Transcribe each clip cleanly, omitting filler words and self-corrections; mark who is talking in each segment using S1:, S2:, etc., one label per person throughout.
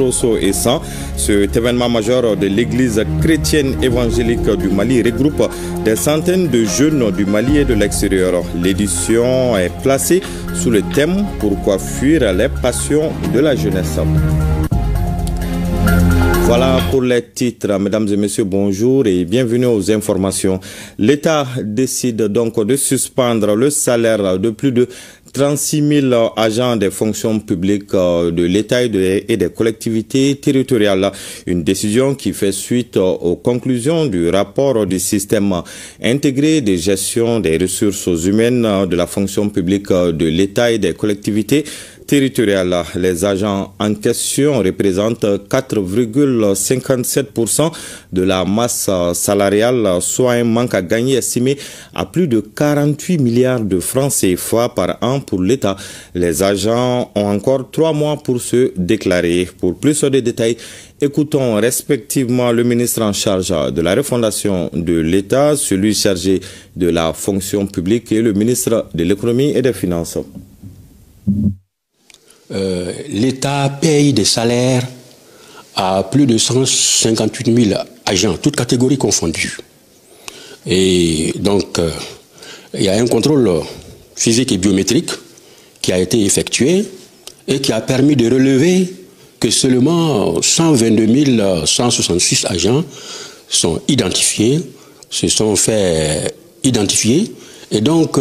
S1: Rosso et Sang. Cet événement majeur de l'église chrétienne évangélique du Mali regroupe des centaines de jeunes du Mali et de l'extérieur. L'édition est placée sous le thème « Pourquoi fuir les passions de la jeunesse ». Voilà pour les titres. Mesdames et messieurs, bonjour et bienvenue aux informations. L'État décide donc de suspendre le salaire de plus de 36 000 agents des fonctions publiques de l'État et des collectivités territoriales. Une décision qui fait suite aux conclusions du rapport du système intégré de gestion des ressources humaines de la fonction publique de l'État et des collectivités territoriales. Les agents en question représentent 4,57% de la masse salariale, soit un manque à gagner estimé à plus de 48 milliards de francs CFA par an pour l'État. Les agents ont encore 3 mois pour se déclarer. Pour plus de détails, écoutons respectivement le ministre en charge de la refondation de l'État, celui chargé de la fonction publique et le ministre de l'économie et des finances.
S2: L'État paye des salaires à plus de 158 000 agents, toutes catégories confondues. Et donc, il y a un contrôle physique et biométrique qui a été effectué et qui a permis de relever que seulement 122 166 agents sont identifiés, se sont fait identifier. Et donc,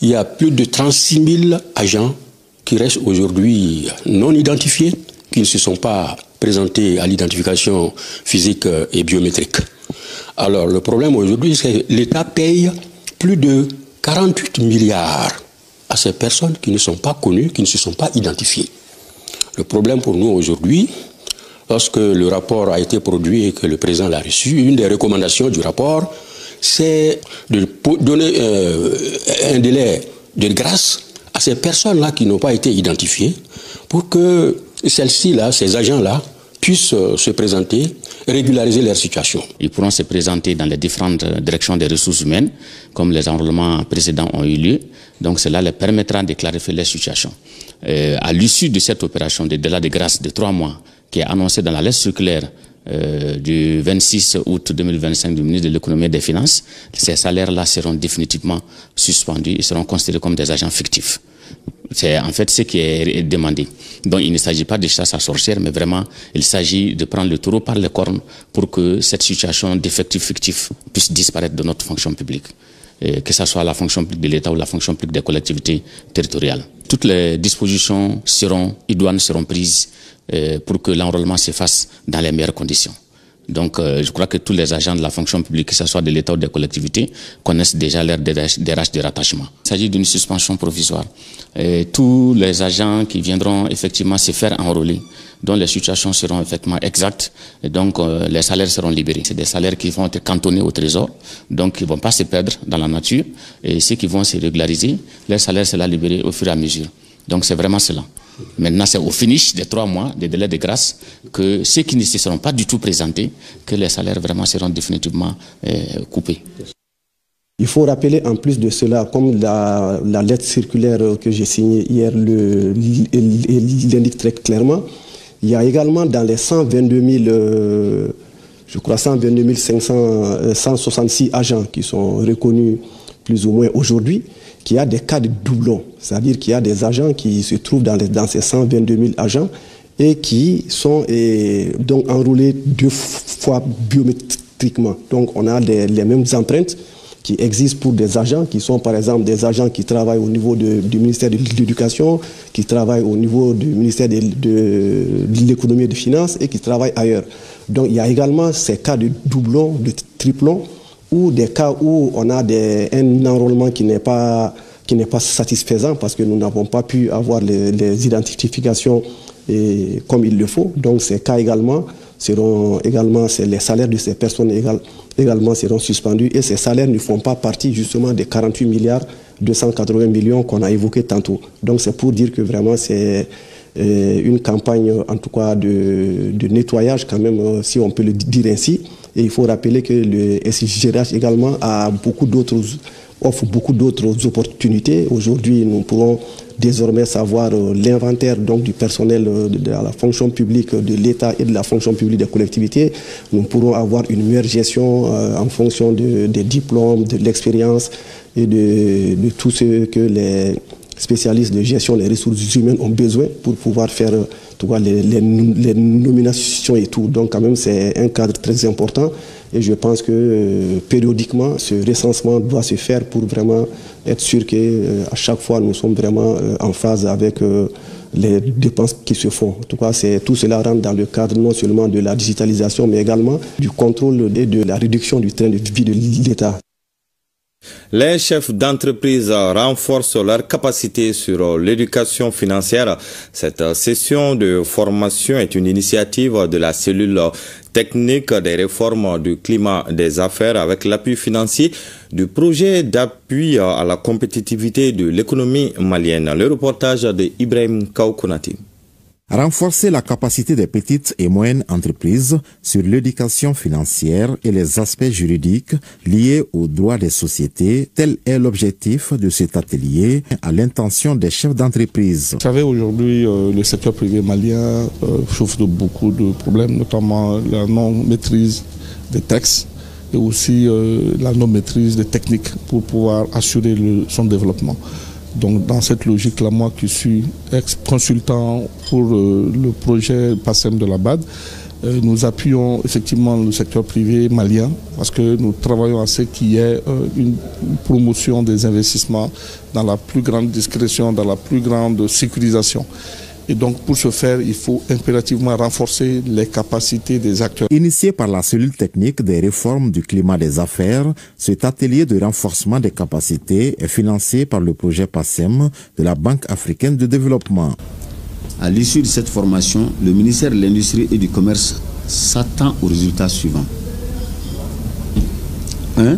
S2: il y a plus de 36 000 agents qui restent aujourd'hui non identifiés, qui ne se sont pas présentés à l'identification physique et biométrique. Alors le problème aujourd'hui, c'est que l'État paye plus de 48 milliards à ces personnes qui ne sont pas connues, qui ne se sont pas identifiées. Le problème pour nous aujourd'hui, lorsque le rapport a été produit et que le président l'a reçu, une des recommandations du rapport, c'est de donner un délai de grâce à ces personnes-là qui n'ont pas été identifiées pour que celles-ci-là, ces agents-là, puissent se présenter, régulariser leur situation.
S3: Ils pourront se présenter dans les différentes directions des ressources humaines, comme les enrôlements précédents ont eu lieu. Donc cela leur permettra de clarifier leur situation. À l'issue de cette opération de délai de grâce de 3 mois, qui est annoncée dans la lettre circulaire du 26 août 2025 du ministre de l'économie et des finances, ces salaires-là seront définitivement suspendus et seront considérés comme des agents fictifs. C'est en fait ce qui est demandé. Donc il ne s'agit pas de chasse à sorcières, mais vraiment il s'agit de prendre le taureau par les cornes pour que cette situation d'effectifs fictifs puisse disparaître de notre fonction publique, que ce soit la fonction publique de l'État ou la fonction publique des collectivités territoriales. Toutes les dispositions idoines seront prises pour que l'enrôlement se fasse dans les meilleures conditions. Donc je crois que tous les agents de la fonction publique, que ce soit de l'État ou des collectivités, connaissent déjà leur DRH de rattachement. Il s'agit d'une suspension provisoire. Tous les agents qui viendront effectivement se faire enrôler, dont les situations seront effectivement exactes, et donc les salaires seront libérés. C'est des salaires qui vont être cantonnés au trésor, donc ils ne vont pas se perdre dans la nature, et ceux qui vont se régulariser, leur salaire sera libéré au fur et à mesure. Donc c'est vraiment cela. Maintenant, c'est au finish des 3 mois de délai de grâce que ceux qui ne se seront pas du tout présentés, que les salaires vraiment seront définitivement coupés.
S4: Il faut rappeler en plus de cela, comme la lettre circulaire que j'ai signée hier l'indique très clairement, il y a également dans les 122 166 agents qui sont reconnus plus ou moins aujourd'hui, qu'il y a des cas de doublons, c'est-à-dire qu'il y a des agents qui se trouvent dans ces 122 000 agents et qui sont donc enrôlés 2 fois biométriquement. Donc on a les mêmes empreintes qui existent pour des agents qui sont par exemple des agents qui travaillent au niveau du ministère de l'Éducation, qui travaillent au niveau du ministère de l'économie et des finances et qui travaillent ailleurs. Donc il y a également ces cas de doublons, de triplons, ou des cas où on a un enrôlement qui n'est pas satisfaisant parce que nous n'avons pas pu avoir les identifications comme il le faut. Donc ces cas également les salaires de ces personnes également seront suspendus et ces salaires ne font pas partie justement des 48 milliards 280 millions qu'on a évoqués tantôt. Donc c'est pour dire que vraiment c'est une campagne en tout cas de nettoyage quand même, si on peut le dire ainsi. Et il faut rappeler que le SIGRH également a beaucoup d'autres offre beaucoup d'autres opportunités. Aujourd'hui, nous pourrons désormais savoir l'inventaire donc du personnel de la fonction publique de l'État et de la fonction publique des collectivités. Nous pourrons avoir une meilleure gestion en fonction des diplômes, de l'expérience et de tout ce que les spécialistes de gestion des ressources humaines ont besoin pour pouvoir faire les nominations et tout. Donc quand même c'est un cadre très important et je pense que périodiquement ce recensement doit se faire pour vraiment être sûr qu'à chaque fois nous sommes vraiment en phase avec les dépenses qui se font. En tout cas, tout cela rentre dans le cadre non seulement de la digitalisation mais également du contrôle et de la réduction du train de vie de l'État.
S1: Les chefs d'entreprise renforcent leur capacité sur l'éducation financière. Cette session de formation est une initiative de la cellule technique des réformes du climat des affaires avec l'appui financier du projet d'appui à la compétitivité de l'économie malienne. Le reportage de Ibrahim Kaoukonati.
S5: Renforcer la capacité des petites et moyennes entreprises sur l'éducation financière et les aspects juridiques liés aux droits des sociétés, tel est l'objectif de cet atelier à l'intention des chefs d'entreprise.
S6: Vous savez, aujourd'hui, le secteur privé malien souffre de beaucoup de problèmes, notamment la non-maîtrise des textes et aussi la non-maîtrise des techniques pour pouvoir assurer son développement. Donc dans cette logique-là, moi qui suis ex-consultant pour le projet PASSEM de la BAD, nous appuyons effectivement le secteur privé malien parce que nous travaillons à ce qu'il y ait une promotion des investissements dans la plus grande discrétion, dans la plus grande sécurisation. Et donc, pour ce faire, il faut impérativement renforcer les capacités des acteurs.
S5: Initié par la cellule technique des réformes du climat des affaires, cet atelier de renforcement des capacités est financé par le projet PASSEM de la Banque africaine de développement.
S7: À l'issue de cette formation, le ministère de l'Industrie et du Commerce s'attend aux résultats suivants. 1.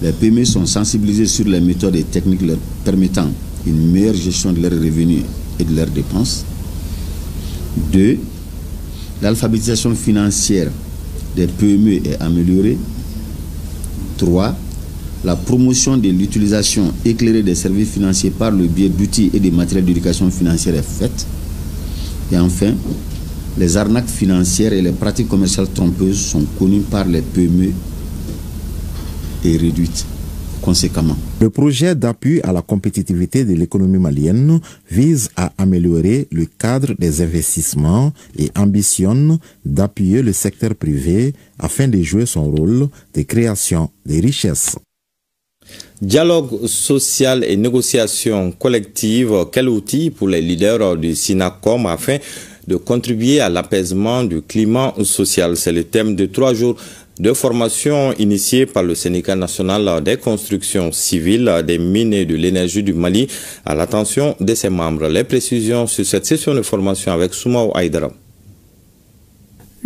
S7: Les PME sont sensibilisés sur les méthodes et techniques leur permettant une meilleure gestion de leurs revenus et de leurs dépenses. 2. L'alphabétisation financière des PME est améliorée. 3. La promotion de l'utilisation éclairée des services financiers par le biais d'outils et de matériels d'éducation financière est faite. Et enfin, les arnaques financières et les pratiques commerciales trompeuses sont connues par les PME et réduites conséquemment.
S5: Le projet d'appui à la compétitivité de l'économie malienne vise à améliorer le cadre des investissements et ambitionne d'appuyer le secteur privé afin de jouer son rôle de création des richesses.
S1: Dialogue social et négociation collective, quel outil pour les leaders du SINACOM afin de contribuer à l'apaisement du climat social? C'est le thème de 3 jours de formation initiée par le syndicat national des constructions civiles, des mines et de l'énergie du Mali à l'attention de ses membres. Les précisions sur cette session de formation avec Soumaou Aïdara.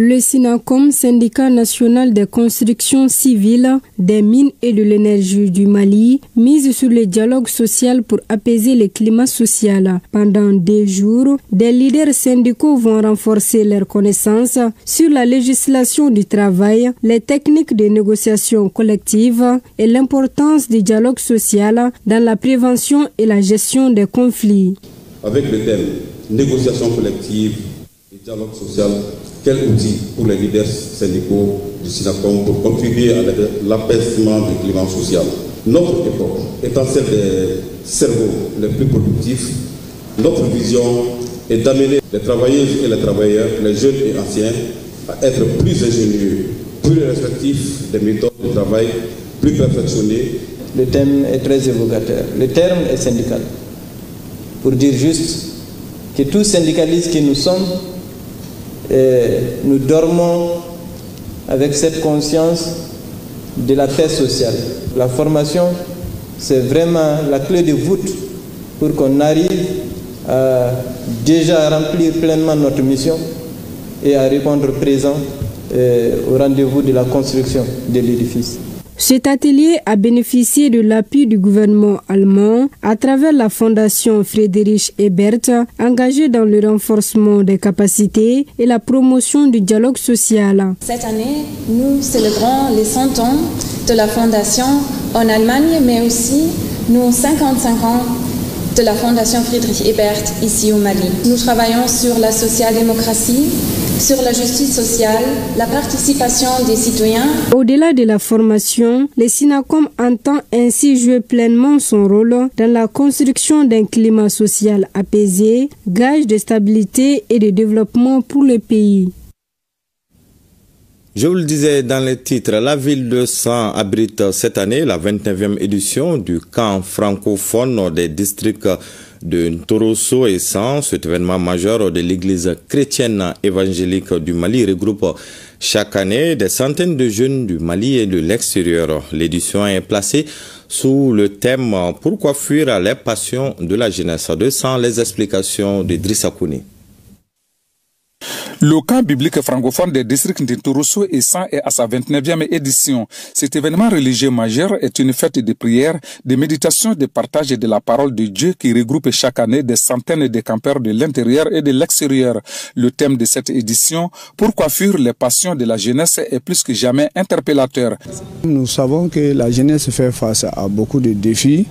S8: Le SINACOM, syndicat national des constructions civiles, des mines et de l'énergie du Mali, mise sur le dialogue social pour apaiser le climat social. Pendant 2 jours, des leaders syndicaux vont renforcer leurs connaissances sur la législation du travail, les techniques de négociation collective et l'importance du dialogue social dans la prévention et la gestion des conflits.
S9: Avec le thème négociation collective et dialogue social, quel outil pour les leaders syndicaux du SINACOM pour contribuer à l'apaisement du climat social? Notre époque étant celle des cerveaux les plus productifs, notre vision est d'amener les travailleuses et les travailleurs, les jeunes et anciens, à être plus ingénieux, plus respectifs des méthodes de travail, plus perfectionnés.
S10: Le thème est très évocateur. Le terme est syndical. Pour dire juste que tous syndicalistes que nous sommes, nous dormons avec cette conscience de la paix sociale. La formation, c'est vraiment la clé de voûte pour qu'on arrive à déjà remplir pleinement notre mission et à répondre présent au rendez-vous de la construction de l'édifice.
S8: Cet atelier a bénéficié de l'appui du gouvernement allemand à travers la fondation Friedrich Ebert, engagée dans le renforcement des capacités et la promotion du dialogue social.
S11: Cette année, nous célébrons les 100 ans de la fondation en Allemagne, mais aussi nos 55 ans de la fondation Friedrich Ebert ici au Mali. Nous travaillons sur la social-démocratie, sur la justice sociale, la participation des citoyens.
S8: Au-delà de la formation, le SINACOM entend ainsi jouer pleinement son rôle dans la construction d'un climat social apaisé, gage de stabilité et de développement pour le pays.
S1: Je vous le disais dans les titres, la ville de San abrite cette année la 29e édition du camp francophone des districts de Ntorosso et San. Cet événement majeur de l'église chrétienne évangélique du Mali regroupe chaque année des centaines de jeunes du Mali et de l'extérieur. L'édition est placée sous le thème « Pourquoi fuir les passions de la jeunesse ?» de San, les explications d'Idrissa Kouni.
S12: Le camp biblique francophone des districts de Ntorosso et San est à sa 29e édition. Cet événement religieux majeur est une fête de prière, de méditation, de partage et de la parole de Dieu qui regroupe chaque année des centaines de campeurs de l'intérieur et de l'extérieur. Le thème de cette édition, pourquoi fuir les passions de la jeunesse, est plus que jamais interpellateur.
S13: Nous savons que la jeunesse fait face à beaucoup de défis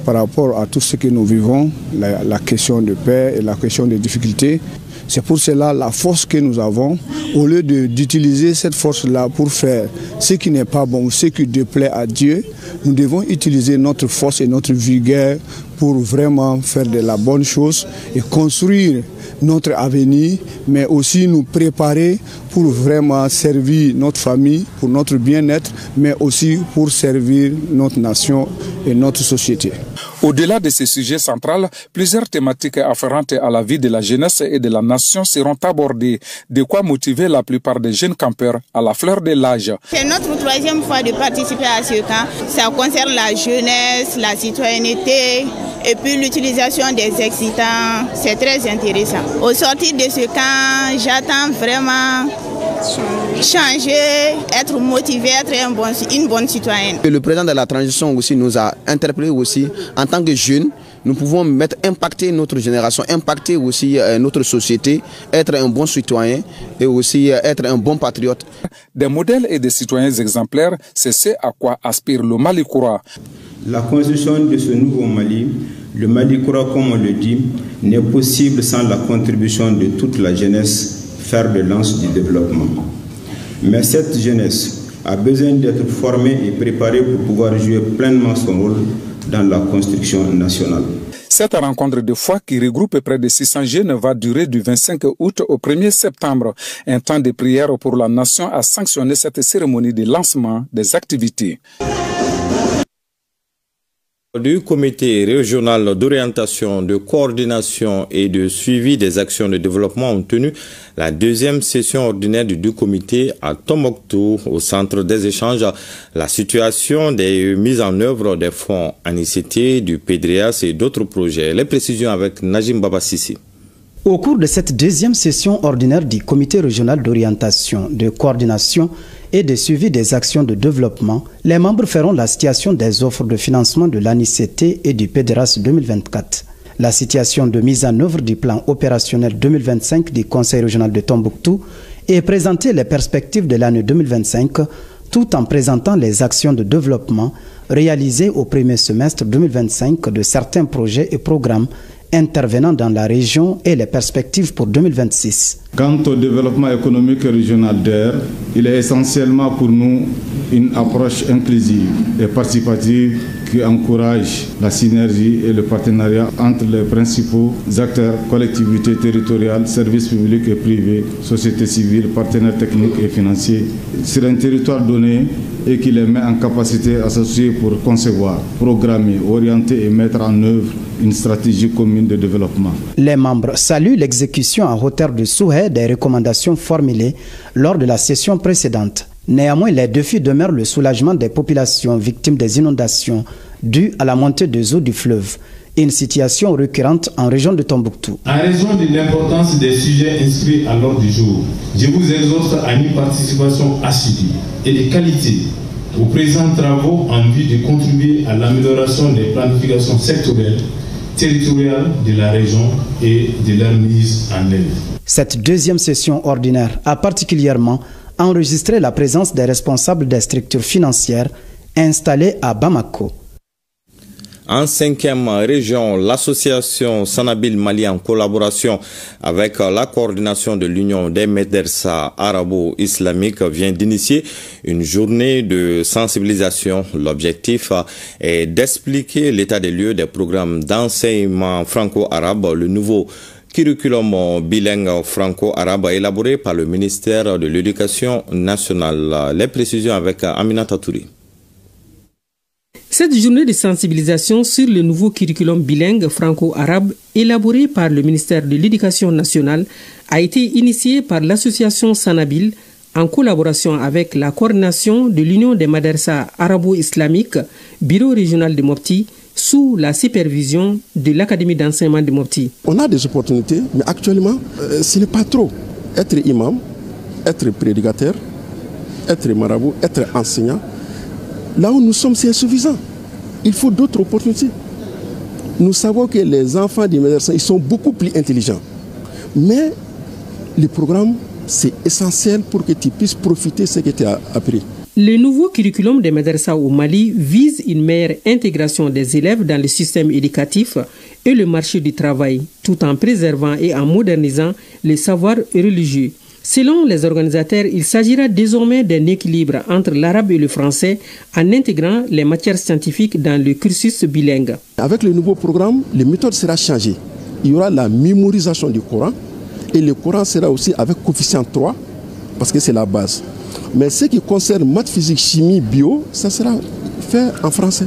S13: par rapport à tout ce que nous vivons, la question de paix et la question des difficultés. C'est pour cela la force que nous avons, au lieu d'utiliser cette force-là pour faire ce qui n'est pas bon, ce qui déplaît à Dieu, nous devons utiliser notre force et notre vigueur pour vraiment faire de la bonne chose et construire notre avenir, mais aussi nous préparer pour vraiment servir notre famille, pour notre bien-être, mais aussi pour servir notre nation et notre société.
S12: Au-delà de ces sujets centraux, plusieurs thématiques afférentes à la vie de la jeunesse et de la nation seront abordées. De quoi motiver la plupart des jeunes campeurs à la fleur de l'âge.
S14: C'est notre troisième fois de participer à ce camp. Ça concerne la jeunesse, la citoyenneté et puis l'utilisation des excitants. C'est très intéressant. Au sortir de ce camp, j'attends vraiment changer, être motivé, être une bonne citoyenne.
S15: Le président de la transition aussi nous a interpellés aussi en tant que jeunes. Nous pouvons impacter notre génération, impacter aussi notre société, être un bon citoyen et aussi être un bon patriote.
S12: Des modèles et des citoyens exemplaires, c'est ce à quoi aspire le Mali Koura.
S16: La construction de ce nouveau Mali, le Mali Koura comme on le dit, n'est possible sans la contribution de toute la jeunesse, fer de lance du développement. Mais cette jeunesse a besoin d'être formée et préparée pour pouvoir jouer pleinement son rôle dans la construction nationale.
S12: Cette rencontre de foi qui regroupe près de 600 jeunes va durer du 25 août au 1er septembre. Un temps de prière pour la nation a sanctionné cette cérémonie de lancement des activités.
S1: Du comité régional d'orientation, de coordination et de suivi des actions de développement ont tenu la deuxième session ordinaire du comité à Tombouctou, au centre des échanges, la situation des mises en œuvre des fonds ANICT, du PDRIAS et d'autres projets. Les précisions avec Najim Babasisi.
S17: Au cours de cette deuxième session ordinaire du comité régional d'orientation, de coordination et de suivi des actions de développement, les membres feront la situation des offres de financement de l'ANICT et du PDRAS 2024. La situation de mise en œuvre du plan opérationnel 2025 du Conseil régional de Tombouctou et présenter les perspectives de l'année 2025 tout en présentant les actions de développement réalisées au premier semestre 2025 de certains projets et programmes intervenant dans la région et les perspectives pour 2026.
S18: Quant au développement économique régional d'Air, il est essentiellement pour nous une approche inclusive et participative qui encourage la synergie et le partenariat entre les principaux acteurs, collectivités territoriales, services publics et privés, sociétés civiles, partenaires techniques et financiers, sur un territoire donné et qui les met en capacité associée pour concevoir, programmer, orienter et mettre en œuvre une stratégie commune de développement.
S17: Les membres saluent l'exécution à hauteur de souhait des recommandations formulées lors de la session précédente. Néanmoins, les défis demeurent le soulagement des populations victimes des inondations dues à la montée des eaux du fleuve une situation récurrente en région de Tombouctou.
S19: En raison de l'importance des sujets inscrits à l'ordre du jour, je vous exhorte à une participation assidue et de qualité aux présents travaux en vue de contribuer à l'amélioration des planifications sectorielles, territoriales de la région et de leur mise en œuvre.
S17: Cette deuxième session ordinaire a particulièrement enregistré la présence des responsables des structures financières installées à Bamako.
S1: En 5e région, l'association Sanabil Mali, en collaboration avec la coordination de l'Union des Médersa arabo-islamiques, vient d'initier une journée de sensibilisation. L'objectif est d'expliquer l'état des lieux des programmes d'enseignement franco-arabe, le nouveau curriculum bilingue franco-arabe élaboré par le ministère de l'Éducation nationale. Les précisions avec Aminata Touri.
S20: Cette journée de sensibilisation sur le nouveau curriculum bilingue franco-arabe élaboré par le ministère de l'Éducation nationale a été initiée par l'association Sanabil en collaboration avec la coordination de l'Union des Madersa arabo-islamiques, bureau régional de Mopti, sous la supervision de l'Académie d'enseignement de Mopti.
S21: On a des opportunités, mais actuellement, ce n'est pas trop. Être imam, être prédicateur, être marabout, être enseignant, là où nous sommes, c'est insuffisant. Il faut d'autres opportunités. Nous savons que les enfants des médecins, ils sont beaucoup plus intelligents. Mais le programme, c'est essentiel pour que tu puisses profiter de ce que tu as appris.
S20: Le nouveau curriculum des madrasa au Mali vise une meilleure intégration des élèves dans le système éducatif et le marché du travail, tout en préservant et en modernisant les savoirs religieux. Selon les organisateurs, il s'agira désormais d'un équilibre entre l'arabe et le français en intégrant les matières scientifiques dans le cursus bilingue.
S21: Avec le nouveau programme, les méthodes seront changées. Il y aura la mémorisation du Coran et le Coran sera aussi avec coefficient 3 parce que c'est la base. Mais ce qui concerne maths, physique, chimie, bio, ça sera fait en français.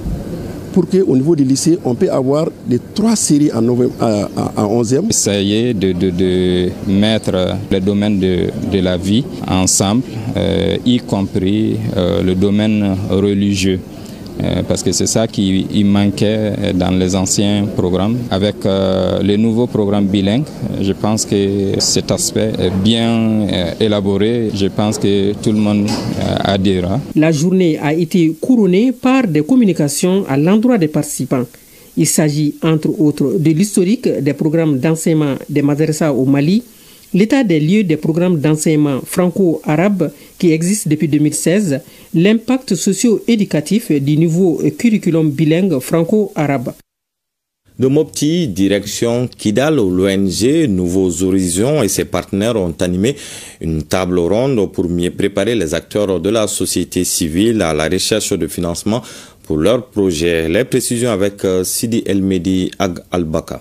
S21: Pour qu'au niveau du lycée, on peut avoir les 3 séries en 11e.
S22: Essayer de mettre les domaines de la vie ensemble, y compris le domaine religieux. Parce que c'est ça qui manquait dans les anciens programmes. Avec les nouveaux programmes bilingues, je pense que cet aspect est bien élaboré. Je pense que tout le monde adhérera.
S20: La journée a été couronnée par des communications à l'endroit des participants. Il s'agit entre autres de l'historique des programmes d'enseignement des madrasa au Mali, l'état des lieux des programmes d'enseignement franco-arabe qui existent depuis 2016, l'impact socio-éducatif du nouveau curriculum bilingue franco-arabe.
S1: De Mopti, direction Kidal, l'ONG Nouveaux Horizons et ses partenaires ont animé une table ronde pour mieux préparer les acteurs de la société civile à la recherche de financement pour leurs projets. Les précisions avec Sidi El-Medi Ag Al-Baka.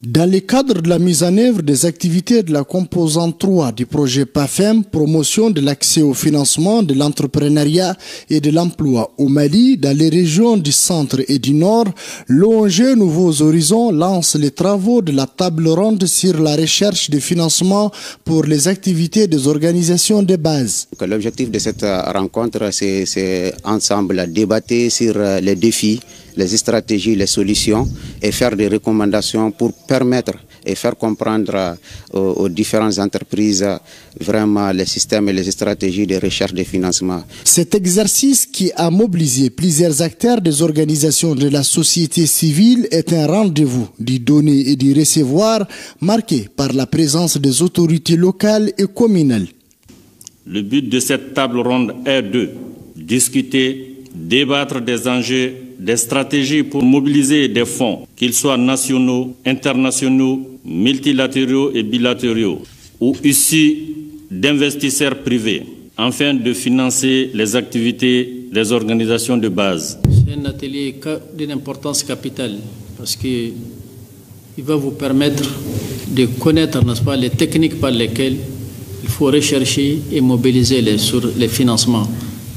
S23: Dans le cadre de la mise en œuvre des activités de la composante 3 du projet PAFEM, promotion de l'accès au financement de l'entrepreneuriat et de l'emploi au Mali, dans les régions du centre et du nord, l'ONG Nouveaux Horizons lance les travaux de la table ronde sur la recherche de financement pour les activités des organisations de base.
S24: L'objectif de cette rencontre, c'est ensemble débattre sur les défis, les stratégies, les solutions et faire des recommandations pour permettre et faire comprendre aux différentes entreprises vraiment les systèmes et les stratégies de recherche de financement.
S23: Cet exercice qui a mobilisé plusieurs acteurs des organisations de la société civile est un rendez-vous du donner et du recevoir marqué par la présence des autorités locales et communales.
S25: Le but de cette table ronde est de discuter, débattre des enjeux, des stratégies pour mobiliser des fonds, qu'ils soient nationaux, internationaux, multilatéraux et bilatéraux, ou issus d'investisseurs privés, afin de financer les activités des organisations de base.
S26: C'est un atelier d'une importance capitale parce qu'il va vous permettre de connaître, n'est-ce pas, les techniques par lesquelles il faut rechercher et mobiliser les financements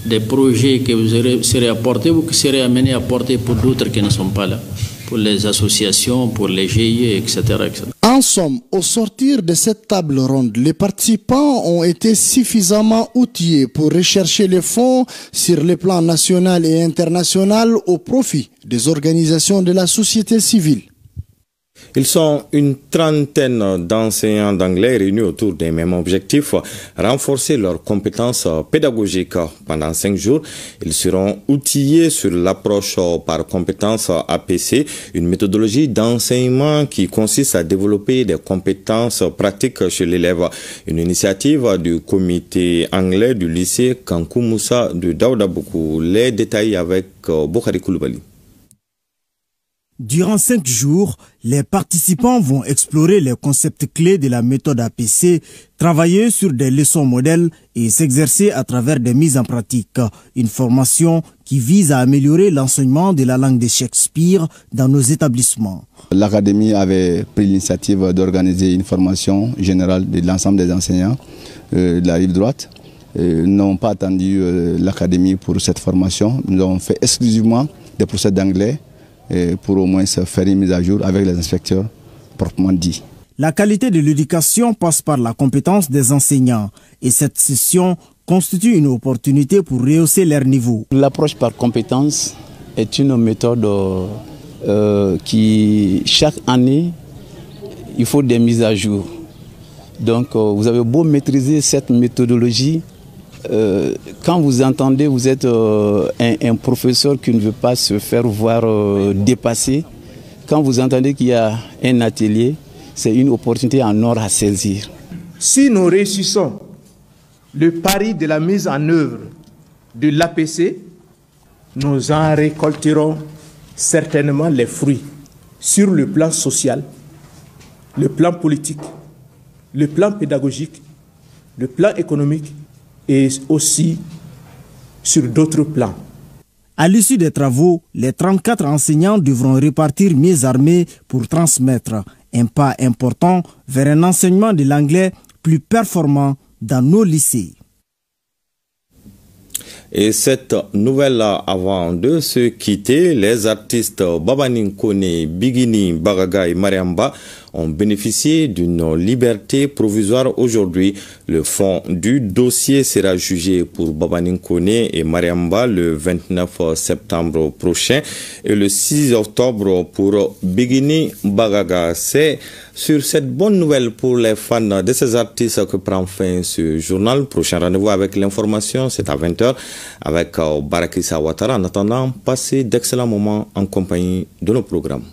S26: des projets que vous serez apportés ou qui seraient amenés à apporter pour d'autres qui ne sont pas là, pour les associations, pour les GIE, etc., etc.
S23: En somme, au sortir de cette table ronde, les participants ont été suffisamment outillés pour rechercher les fonds sur les plans national et international au profit des organisations de la société civile.
S1: Ils sont une trentaine d'enseignants d'anglais réunis autour d'un même objectif, renforcer leurs compétences pédagogiques. Pendant 5 jours, ils seront outillés sur l'approche par compétences APC, une méthodologie d'enseignement qui consiste à développer des compétences pratiques chez l'élève. Une initiative du comité anglais du lycée Kankou Moussa de Daouda Boukou. Les détails avec Bokhari Koulibaly.
S2: Durant 5 jours, les participants vont explorer les concepts clés de la méthode APC, travailler sur des leçons modèles et s'exercer à travers des mises en pratique. Une formation qui vise à améliorer l'enseignement de la langue de Shakespeare dans nos établissements.
S3: L'Académie avait pris l'initiative d'organiser une formation générale de l'ensemble des enseignants de la rive droite. Nous n'avons pas attendu l'Académie pour cette formation. Nous avons fait exclusivement des procès d'anglais pour au moins se faire une mise à jour avec les inspecteurs proprement dit.
S2: La qualité de l'éducation passe par la compétence des enseignants et cette session constitue une opportunité pour rehausser leur niveau.
S4: L'approche par compétence est une méthode qui, chaque année, il faut des mises à jour. Donc vous avez beau maîtriser cette méthodologie, quand vous entendez, vous êtes un professeur qui ne veut pas se faire voir dépasser. Quand vous entendez qu'il y a un atelier, c'est une opportunité en or à saisir.
S5: Si nous réussissons le pari de la mise en œuvre de l'APC, nous en récolterons certainement les fruits sur le plan social, le plan politique, le plan pédagogique, le plan économique et aussi sur d'autres plans.
S2: À l'issue des travaux, les 34 enseignants devront repartir mieux armés pour transmettre un pas important vers un enseignement de l'anglais plus performant dans nos lycées.
S1: Et cette nouvelle avant de se quitter, les artistes Baba Ninkone, Bigini, Bagaga et Mariamba ont bénéficié d'une liberté provisoire aujourd'hui. Le fond du dossier sera jugé pour Baba Ninkone et Mariamba le 29 septembre prochain et le 6 octobre pour Bigini Bagaga. C'est sur cette bonne nouvelle pour les fans de ces artistes que prend fin ce journal. Prochain rendez-vous avec l'information, c'est à 20h avec Barakissa Ouattara. En attendant, passez d'excellents moments en compagnie de nos programmes.